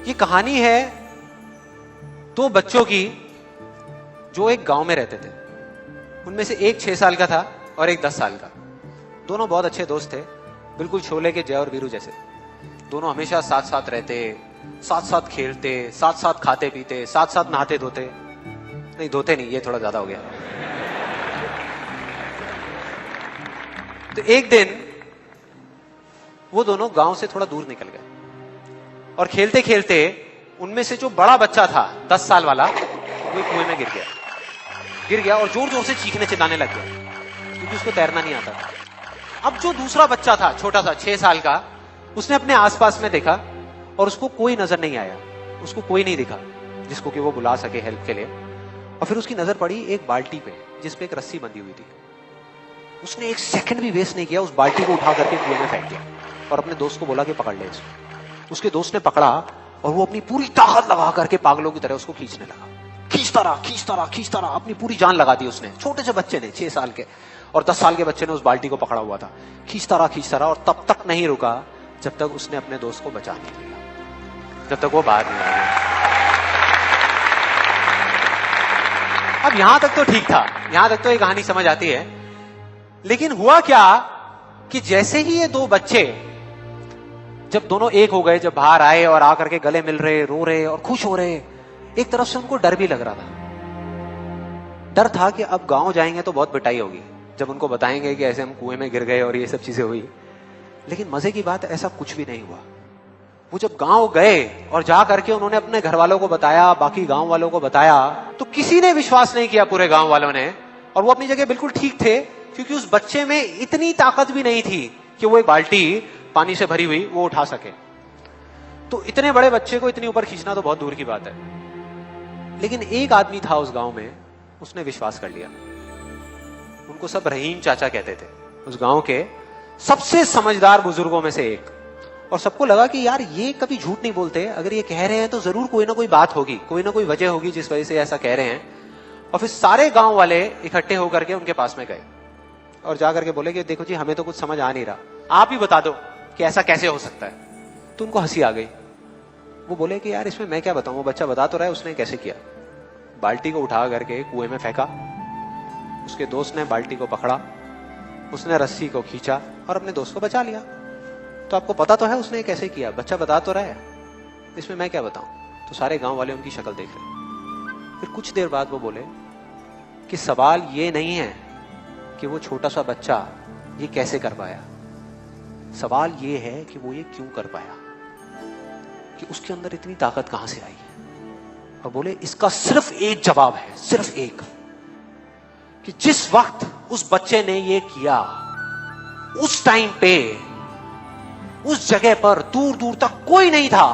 ये कहानी है दो बच्चों की जो एक गांव में रहते थे। उनमें से एक 6 साल का था और एक 10 साल का। दोनों बहुत अच्छे दोस्त थे, बिल्कुल शोले के जय और वीरू जैसे। दोनों हमेशा साथ साथ रहते, साथ साथ खेलते, साथ साथ खाते पीते, साथ साथ नहाते धोते। नहीं धोते नहीं, ये थोड़ा ज्यादा हो गया। तो एक दिन वो दोनों गांव से थोड़ा दूर निकल गए और खेलते खेलते उनमें से जो बड़ा बच्चा था 10 साल वाला, वो कुएं में गिर गया और जोर जोर से चीखने चिल्लाने लग गया क्योंकि उसको तैरना नहीं आता था। अब जो दूसरा बच्चा था छोटा सा 6 साल का, उसने अपने आसपास में देखा और उसको कोई नजर नहीं आया, उसको कोई नहीं दिखा जिसको कि वो बुला सके हेल्प के लिए। और फिर उसकी नजर पड़ी एक बाल्टी पे जिसपे एक रस्सी बंधी हुई थी। उसने एक सेकंड भी वेस्ट नहीं किया, उस बाल्टी को उठा करके कुएं में फेंक दिया और अपने दोस्त को बोला कि पकड़ ले इसको। उसके दोस्त ने पकड़ा और वो अपनी पूरी ताकत लगा करके पागलों की तरह उसको खींचने लगा। खींचता रहा, अपनी पूरी जान लगा दी उसने। छोटे से बच्चे ने, 6 साल के और 10 साल के बच्चे ने उस बाल्टी को पकड़ा हुआ था। खींचता रहा और तब तक नहीं रुका जब तक उसने अपने दोस्त को बचा नहीं लिया, जब तक वो बाहर नहीं आया। अब यहां तक तो ठीक था, यहां तक तो ये कहानी समझ आती है। लेकिन हुआ क्या कि जैसे ही ये दो बच्चे जब दोनों एक हो गए, जब बाहर आए और आकर के गले मिल रहे, रो रहे और खुश हो रहे, एक तरफ से उनको डर भी लग रहा था। डर था कि अब गांव जाएंगे तो बहुत पिटाई होगी जब उनको बताएंगे कि ऐसे हम कुएं में गिर गए और ये सब चीजें हुई। लेकिन मजे की बात, ऐसा कुछ भी नहीं हुआ। वो जब गांव गए और जा करके उन्होंने अपने घर वालों को बताया, बाकी गांव वालों को बताया, तो किसी ने विश्वास नहीं किया, पूरे गांव वालों ने। और वो अपनी जगह बिल्कुल ठीक थे क्योंकि उस बच्चे में इतनी ताकत भी नहीं थी कि वो एक बाल्टी पानी से भरी हुई वो उठा सके। तो इतने बड़े बच्चे को इतनी ऊपर खींचना तो बहुत दूर की बात है। लेकिन एक आदमी था उस गांव में, उसने विश्वास कर लिया। उनको सब रहीम चाचा कहते थे, उस गांव के सबसे समझदार बुजुर्गों में से एक। और सबको लगा कि यार ये कभी झूठ नहीं बोलते, अगर ये कह रहे हैं तो जरूर कोई ना कोई बात होगी, कोई ना कोई वजह होगी जिस वजह से ऐसा कह रहे हैं। और फिर सारे गांव वाले इकट्ठे होकर के उनके पास में गए और जाकर के बोले कि देखो जी, हमें तो कुछ समझ आ नहीं रहा, आप ही बता दो कि ऐसा कैसे हो सकता है। तो उनको हंसी आ गई। वो बोले कि यार इसमें मैं क्या बताऊं, वो बच्चा बता तो रहा है उसने कैसे किया। बाल्टी को उठा करके कुएं में फेंका, उसके दोस्त ने बाल्टी को पकड़ा, उसने रस्सी को खींचा और अपने दोस्त को बचा लिया। तो आपको पता तो है उसने कैसे किया, बच्चा बता तो रहा है, इसमें मैं क्या बताऊं। तो सारे गांव वाले उनकी शक्ल देख रहे। फिर कुछ देर बाद वो बोले कि सवाल ये नहीं है कि वो छोटा सा बच्चा ये कैसे कर पाया, सवाल ये है कि वो ये क्यों कर पाया, कि उसके अंदर इतनी ताकत कहां से आई। और बोले इसका सिर्फ एक जवाब है, सिर्फ एक, कि जिस वक्त उस बच्चे ने ये किया, उस टाइम पे उस जगह पर दूर दूर तक कोई नहीं था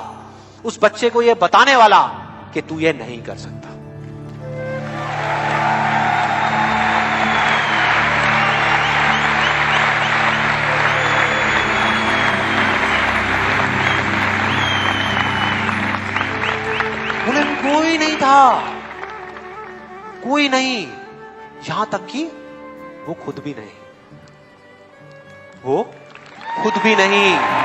उस बच्चे को ये बताने वाला कि तू ये नहीं कर सकता। बोले कोई नहीं था, कोई नहीं, यहां तक कि वो खुद भी नहीं, वो खुद भी नहीं।